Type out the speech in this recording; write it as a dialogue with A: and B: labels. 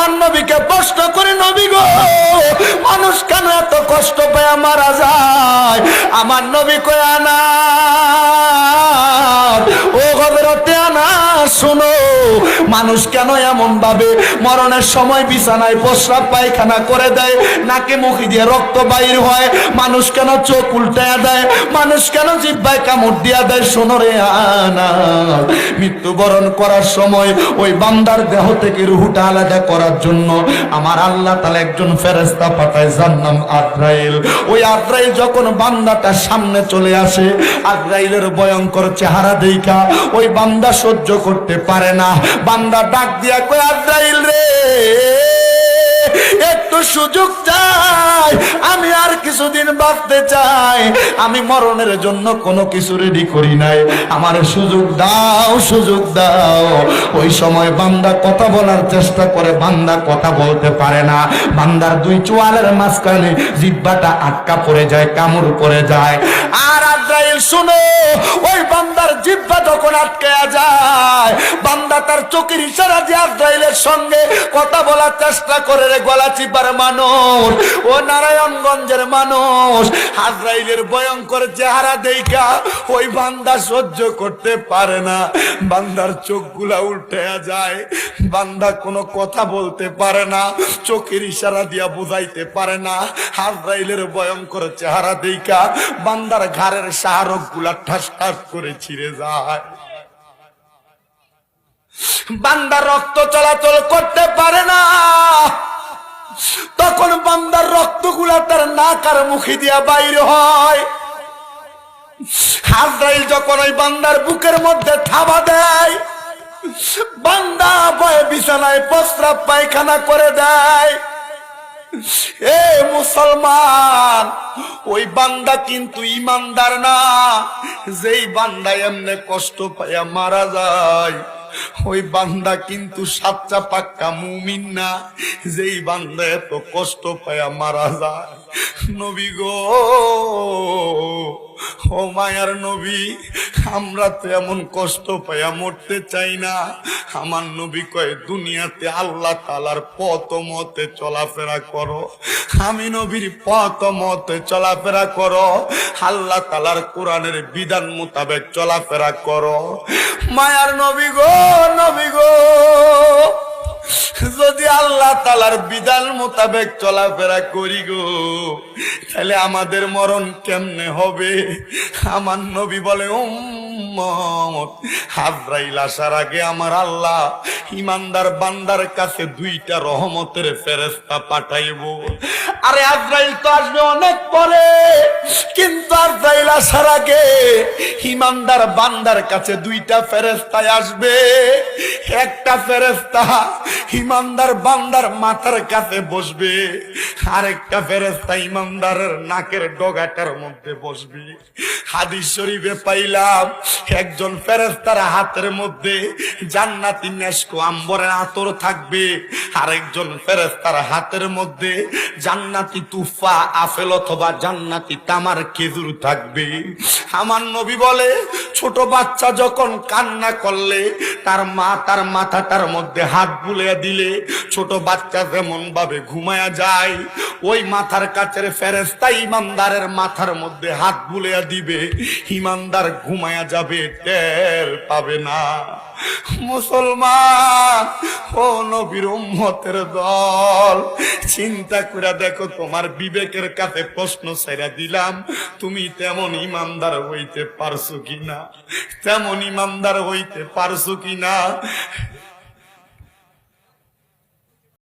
A: আমার নবীকে প্রশ্ন করে, নবী গো, মানুষ কেন এত কষ্ট পায় মারা যায়? আমার নবী কয়, আনাস, ও হযরতে আনাস শোনো, মানুষ কেন এমন ভাবে মরণের সময় বিছানায় প্রস্রাব পায়খানা করে দেয়, নাকে মুখে দিয়ে রক্ত বাইর হয়, মানুষ কেন চোখ উল্টায়া দেয়, মানুষ কেন জিহ্বায় কামড় দিয়া দেয়? শোনো রে আনাস, মৃত্যুবরণ করার সময় ওই বান্দার দেহ থেকে রূহটা আলাদা করার জন্য আমার আল্লাহ তাআলা একজন ফেরেশতা পাঠায়, যার নাম আজরাইল। ওই আজরাইল যখন বান্দাটার সামনে চলে আসে, আজরাইলের ভয়ঙ্কর চেহারা দেখা ওই বান্দা সহ্য করতে পারে না। বান্দা ডাক দিয়া কয়, আজরাইল রে, একটু সুযোগ চাই, আমি আর কিছুদিন বাঁচতে চাই, আমি মরণের জন্য কোনো কিছু রেডি করি নাই, আমার সুযোগ দাও, সুযোগ দাও। ওই সময় বান্দা কথা বলার চেষ্টা করে, বান্দা কথা বলতে পারে না, বান্দার দুই চোয়ালের মাঝখানে জিহ্বাটা আটকা পড়ে যায়, কামড় পড়ে যায়। আর আজরাইল শুনো, ওই বান্দার জিহ্বা যখন আটকায়া যায়, বান্দা তার চোখের ইশারা দিয়ে আজরাইলের সঙ্গে কথা বলার চেষ্টা করে। রে গলা চিপার মানুষ, ও নারায়ণগঞ্জের মানুষ, আজরাইলের ভয়ঙ্কর চেহারা দেখা ওই বান্দা সহ্য করতে পারে না, বান্দার চোখগুলা উল্টায়া যায়, বান্দা কোনো কথা বলতে পারে না, চোখের ইশারা দিয়া বুঝাইতে পারে না। আজরাইলের ভয়ঙ্কর চেহারা দেখা বান্দার ঘাড়ের শাহরগ গুলা ঠাস ঠাস করে ছিঁড়ে যায়, বান্দা রক্ত চলাচল করতে পারে না। তখন বান্দার রক্তগুলা তার নাক আর মুখে দিয়া বাইর হয়। আজরাইল যখন ওই বান্দার বুকের মধ্যে থাবা দেয়, বান্দা ভয়ে বিছানায় প্রস্রাব পায়খানা করে দেয়। এ মুসলমান, ওই বান্দা কিন্তু ইমানদার না। যেই বান্দা এমনে কষ্ট পাইয়া মারা যায়, ওই বান্দা কিন্তু সাচ্চা পাক্কা মুমিন না। যেই বান্দা এত কষ্ট পাইয়া মারা যায়, নবী গো, ও মায়ার নবী, আমরা তো এমন কষ্ট পাইয়া মরতে চাই না। আমার নবী কয়, দুনিয়াতে আল্লাহ তাআলার পথ মতে চলাফেরা করো, আমি নবীর পথ মতে চলাফেরা করো, আল্লাহ তাআলার কোরআনের বিধান মোতাবেক চলাফেরা করো। মায়ার নবী গো, নবী গো, যদি আল্লাহ তাআলার বিধান মোতাবেক চলাফেরা করি গো, তাহলে আমাদের মরণ কেমনে হবে? আমার নবী বলে, উম্মত, আজরাইল আসার আগে আমার আল্লাহ ইমানদার বান্দার কাছে দুইটা রহমতের ফেরেশতা পাঠাইবো। আরে আজরাইল তো আসবে অনেক পরে, কিন্তু আজরাইল আসার আগে ইমানদার বান্দার কাছে দুইটা ফেরেশতা আসবে। একটা ফেরেশতা ইমানদার বান্দার মাথার কাছে বসবে, আরেকটা ফেরেশতা ইমানদারের নাকের ডগাটার মধ্যে বসবে। হাদিস শরীফে পাইলাম, একজন ফেরেশতার হাতের মধ্যে জান্নাতি মেশকো আম্বরের আতর থাকবে, আরেকজন ফেরেশতার হাতের মধ্যে জান্নাতি তুফা আপেল অথবা জান্নাতি তামার খেজুর থাকবে। আমার নবী বলে, ছোট বাচ্চা যখন কান্না করলে তার মা তার মাথাটার মধ্যে হাত বুলিয়ে দিলে ছোট বাচ্চা যেমন ভাবে ঘুমায়া যায়, ওই মাথার কাছের ফেরেশতা ইমানদারের মাথার মধ্যে হাত বুলিয়ে দিবে, ইমানদার ঘুমায়া যাবে, টের পাবে না। মুসলমান, ও নবীর উম্মতের দল, চিন্তা করে দেখো, তোমার বিবেকের কাছে প্রশ্ন ছেড়ে দিলাম, তুমি তেমন ইমানদার হইতে পারছো কিনা, তেমন ইমানদার হইতে পারছো কিনা?